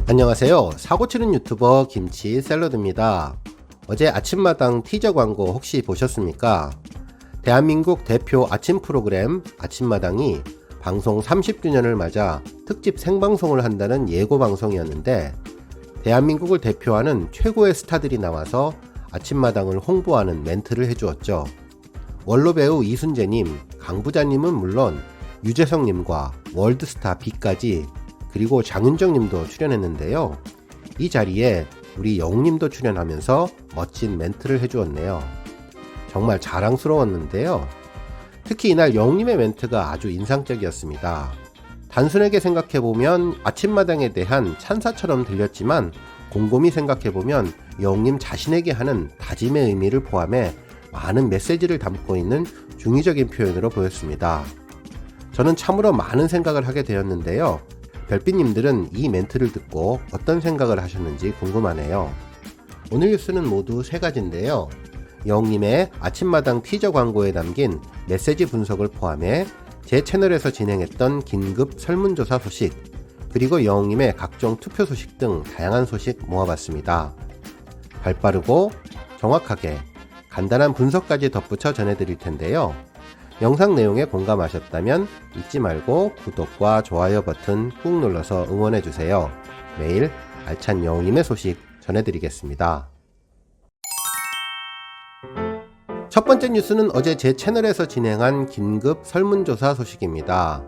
안녕하세요. 사고치는 유튜버 김치 샐러드입니다. 어제 아침마당 티저 광고 혹시 보셨습니까? 대한민국 대표 아침 프로그램 아침마당이 방송 30주년을 맞아 특집 생방송을 한다는 예고 방송이었는데, 대한민국을 대표하는 최고의 스타들이 나와서 아침마당을 홍보하는 멘트를 해주었죠. 원로 배우 이순재님, 강부자님은 물론 유재석님과 월드스타 B까지, 그리고 장윤정님도 출연했는데요. 이 자리에 우리 영님도 출연하면서 멋진 멘트를 해주었네요. 정말 자랑스러웠는데요. 특히 이날 영님의 멘트가 아주 인상적이었습니다. 단순하게 생각해보면 아침마당에 대한 찬사처럼 들렸지만, 곰곰이 생각해보면 영님 자신에게 하는 다짐의 의미를 포함해 많은 메시지를 담고 있는 중의적인 표현으로 보였습니다. 저는 참으로 많은 생각을 하게 되었는데요. 별빛님들은 이 멘트를 듣고 어떤 생각을 하셨는지 궁금하네요. 오늘 뉴스는 모두 3가지인데요. 영님의 아침마당 티저 광고에 담긴 메시지 분석을 포함해 제 채널에서 진행했던 긴급 설문조사 소식, 그리고 영님의 각종 투표 소식 등 다양한 소식 모아봤습니다. 발빠르고 정확하게 간단한 분석까지 덧붙여 전해드릴 텐데요. 영상 내용에 공감하셨다면 잊지 말고 구독과 좋아요 버튼 꾹 눌러서 응원해주세요. 매일 알찬 영님의 소식 전해드리겠습니다. 첫 번째 뉴스는 어제 제 채널에서 진행한 긴급 설문조사 소식입니다.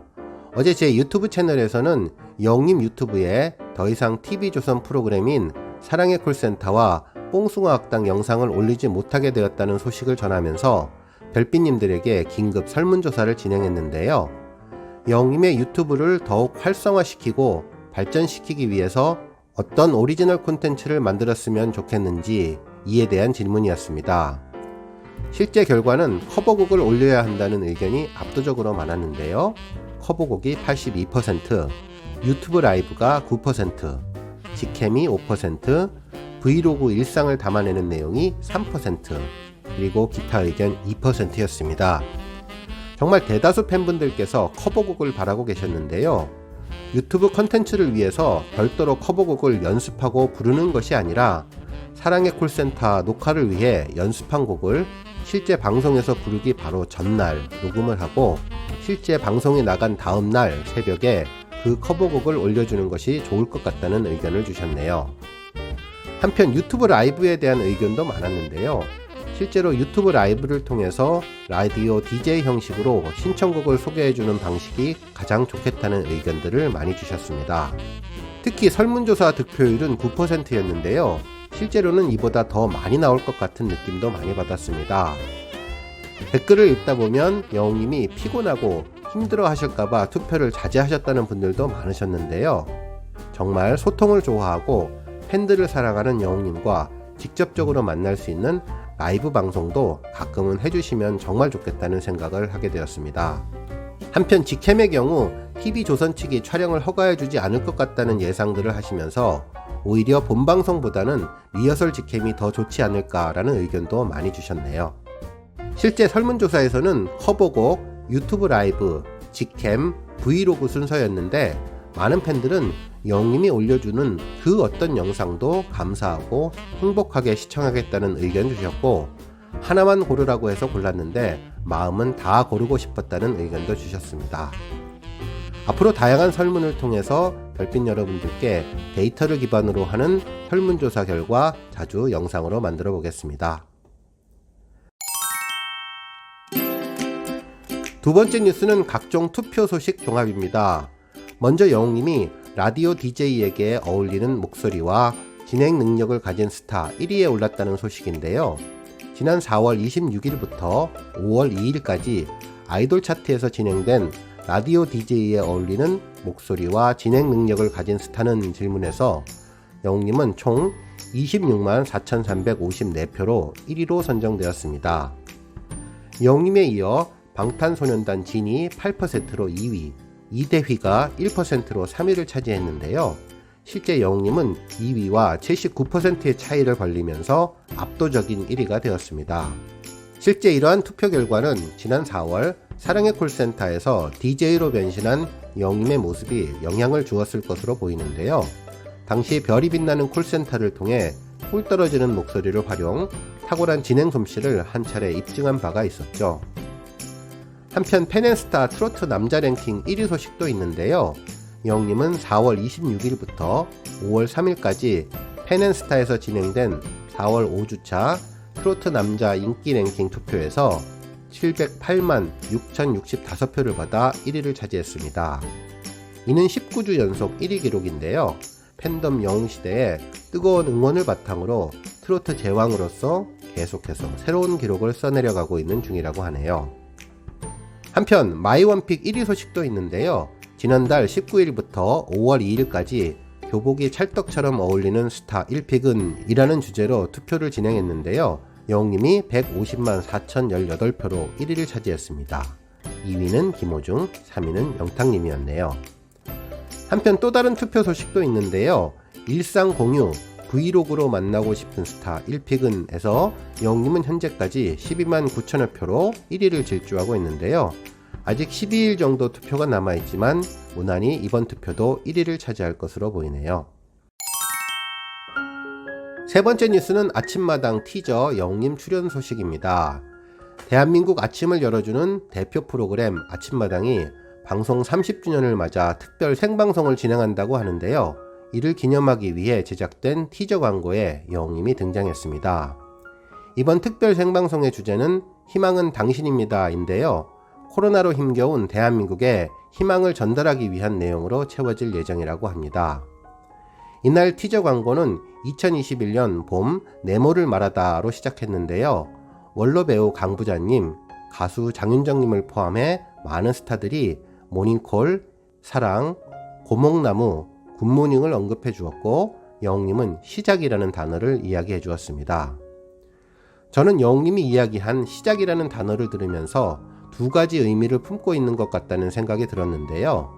어제 제 유튜브 채널에서는 영님 유튜브에 더 이상 TV조선 프로그램인 사랑의 콜센터와 뽕숭아학당 영상을 올리지 못하게 되었다는 소식을 전하면서 별빛님들에게 긴급 설문조사를 진행했는데요. 영님의 유튜브를 더욱 활성화시키고 발전시키기 위해서 어떤 오리지널 콘텐츠를 만들었으면 좋겠는지 이에 대한 질문이었습니다. 실제 결과는 커버곡을 올려야 한다는 의견이 압도적으로 많았는데요. 커버곡이 82%, 유튜브 라이브가 9%, 직캠이 5%, 브이로그 일상을 담아내는 내용이 3%, 그리고 기타 의견 2%였습니다. 정말 대다수 팬분들께서 커버곡을 바라고 계셨는데요. 유튜브 컨텐츠를 위해서 별도로 커버곡을 연습하고 부르는 것이 아니라 사랑의 콜센터 녹화를 위해 연습한 곡을 실제 방송에서 부르기 바로 전날 녹음을 하고 실제 방송이 나간 다음날 새벽에 그 커버곡을 올려주는 것이 좋을 것 같다는 의견을 주셨네요. 한편 유튜브 라이브에 대한 의견도 많았는데요. 실제로 유튜브 라이브를 통해서 라디오 DJ 형식으로 신청곡을 소개해주는 방식이 가장 좋겠다는 의견들을 많이 주셨습니다. 특히 설문조사 득표율은 9%였는데요. 실제로는 이보다 더 많이 나올 것 같은 느낌도 많이 받았습니다. 댓글을 읽다 보면 영님이 피곤하고 힘들어 하실까봐 투표를 자제하셨다는 분들도 많으셨는데요. 정말 소통을 좋아하고 팬들을 사랑하는 영님과 직접적으로 만날 수 있는 라이브 방송도 가끔은 해주시면 정말 좋겠다는 생각을 하게 되었습니다. 한편 직캠의 경우 TV조선 측이 촬영을 허가해주지 않을 것 같다는 예상들을 하시면서 오히려 본방송보다는 리허설 직캠이 더 좋지 않을까라는 의견도 많이 주셨네요. 실제 설문조사에서는 커버곡, 유튜브 라이브, 직캠, 브이로그 순서였는데, 많은 팬들은 영님이 올려주는 그 어떤 영상도 감사하고 행복하게 시청하겠다는 의견 주셨고, 하나만 고르라고 해서 골랐는데 마음은 다 고르고 싶었다는 의견도 주셨습니다. 앞으로 다양한 설문을 통해서 별빛 여러분들께 데이터를 기반으로 하는 설문조사 결과 자주 영상으로 만들어 보겠습니다. 두 번째 뉴스는 각종 투표 소식 종합입니다. 먼저 영님이 라디오 DJ에게 어울리는 목소리와 진행 능력을 가진 스타 1위에 올랐다는 소식인데요. 지난 4월 26일부터 5월 2일까지 아이돌 차트에서 진행된 라디오 DJ에 어울리는 목소리와 진행 능력을 가진 스타는 질문에서 영님은 총 26만 4,354표로 1위로 선정되었습니다. 영님에 이어 방탄소년단 진이 8%로 2위, 이대휘가 1%로 3위를 차지했는데요. 실제 영님은 2위와 79%의 차이를 벌리면서 압도적인 1위가 되었습니다. 실제 이러한 투표 결과는 지난 4월 사랑의 콜센터에서 DJ로 변신한 영님의 모습이 영향을 주었을 것으로 보이는데요. 당시 별이 빛나는 콜센터를 통해 꿀 떨어지는 목소리를 활용, 탁월한 진행 솜씨를 한 차례 입증한 바가 있었죠. 한편 펜앤스타 트로트 남자 랭킹 1위 소식도 있는데요. 영님은 4월 26일부터 5월 3일까지 펜앤스타에서 진행된 4월 5주차 트로트 남자 인기 랭킹 투표에서 708만 6,065표를 받아 1위를 차지했습니다. 이는 19주 연속 1위 기록인데요. 팬덤 영웅시대의 뜨거운 응원을 바탕으로 트로트 제왕으로서 계속해서 새로운 기록을 써내려가고 있는 중이라고 하네요. 한편 마이원픽 1위 소식도 있는데요. 지난달 19일부터 5월 2일까지 교복이 찰떡처럼 어울리는 스타 1픽은 이라는 주제로 투표를 진행했는데요. 영웅님이 150만 4,018표로 1위를 차지했습니다. 2위는 김호중, 3위는 영탁님이었네요. 한편 또 다른 투표 소식도 있는데요. 일상 공유, 브이로그로 만나고 싶은 스타 1픽은 에서 영웅님은 현재까지 12만 9천여 표로 1위를 질주하고 있는데요. 아직 12일 정도 투표가 남아있지만 무난히 이번 투표도 1위를 차지할 것으로 보이네요. 세 번째 뉴스는 아침마당 티저 영웅님 출연 소식입니다. 대한민국 아침을 열어주는 대표 프로그램 아침마당이 방송 30주년을 맞아 특별 생방송을 진행한다고 하는데요. 이를 기념하기 위해 제작된 티저 광고에 영웅님이 등장했습니다. 이번 특별 생방송의 주제는 희망은 당신입니다 인데요. 코로나로 힘겨운 대한민국에 희망을 전달하기 위한 내용으로 채워질 예정이라고 합니다. 이날 티저 광고는 2021년 봄 네모를 말하다로 시작했는데요. 원로 배우 강부자님, 가수 장윤정님을 포함해 많은 스타들이 모닝콜, 사랑, 고목나무, 굿모닝을 언급해 주었고 영웅님은 시작이라는 단어를 이야기해 주었습니다. 저는 영웅님이 이야기한 시작이라는 단어를 들으면서 두 가지 의미를 품고 있는 것 같다는 생각이 들었는데요.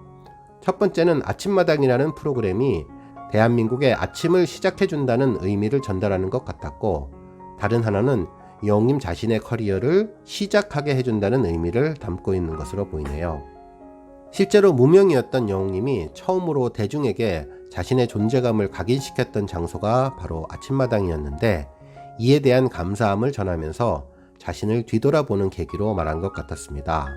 첫 번째는 아침마당이라는 프로그램이 대한민국의 아침을 시작해준다는 의미를 전달하는 것 같았고, 다른 하나는 영웅님 자신의 커리어를 시작하게 해준다는 의미를 담고 있는 것으로 보이네요. 실제로 무명이었던 영웅님이 처음으로 대중에게 자신의 존재감을 각인시켰던 장소가 바로 아침마당이었는데, 이에 대한 감사함을 전하면서 자신을 뒤돌아보는 계기로 말한 것 같았습니다.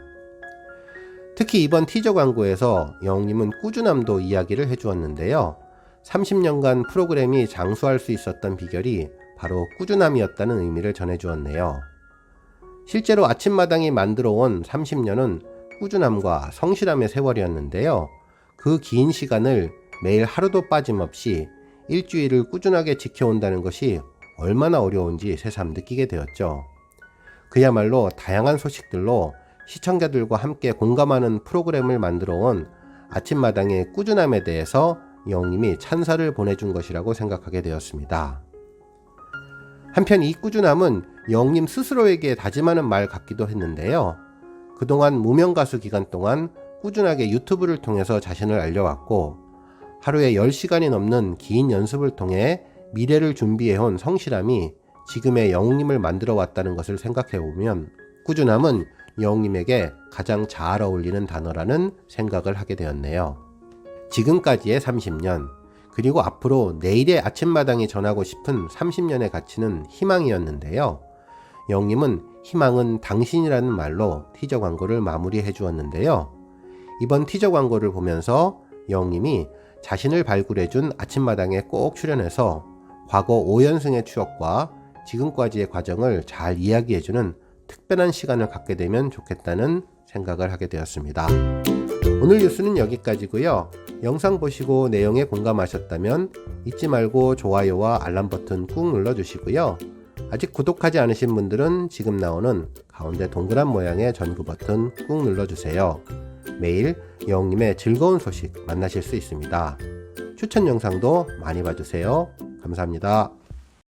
특히 이번 티저 광고에서 영웅님은 꾸준함도 이야기를 해주었는데요. 30년간 프로그램이 장수할 수 있었던 비결이 바로 꾸준함이었다는 의미를 전해주었네요. 실제로 아침마당이 만들어온 30년은 꾸준함과 성실함의 세월이었는데요. 그 긴 시간을 매일 하루도 빠짐없이 일주일을 꾸준하게 지켜온다는 것이 얼마나 어려운지 새삼 느끼게 되었죠. 그야말로 다양한 소식들로 시청자들과 함께 공감하는 프로그램을 만들어온 아침마당의 꾸준함에 대해서 영웅님이 찬사를 보내준 것이라고 생각하게 되었습니다. 한편 이 꾸준함은 영웅님 스스로에게 다짐하는 말 같기도 했는데요. 그동안 무명 가수 기간 동안 꾸준하게 유튜브를 통해서 자신을 알려왔고, 하루에 10시간이 넘는 긴 연습을 통해 미래를 준비해온 성실함이 지금의 영웅님을 만들어 왔다는 것을 생각해보면 꾸준함은 영웅님에게 가장 잘 어울리는 단어라는 생각을 하게 되었네요. 지금까지의 30년, 그리고 앞으로 내일의 아침마당이 전하고 싶은 30년의 가치는 희망이었는데요. 영웅님은 희망은 당신이라는 말로 티저 광고를 마무리해 주었는데요. 이번 티저 광고를 보면서 영웅님이 자신을 발굴해준 아침마당에 꼭 출연해서 과거 5연승의 추억과 지금까지의 과정을 잘 이야기해주는 특별한 시간을 갖게 되면 좋겠다는 생각을 하게 되었습니다. 오늘 뉴스는 여기까지고요. 영상 보시고 내용에 공감하셨다면 잊지 말고 좋아요와 알람 버튼 꾹 눌러주시고요. 아직 구독하지 않으신 분들은 지금 나오는 가운데 동그란 모양의 전구 버튼 꾹 눌러주세요. 매일 영웅님의 즐거운 소식 만나실 수 있습니다. 추천 영상도 많이 봐주세요. 감사합니다.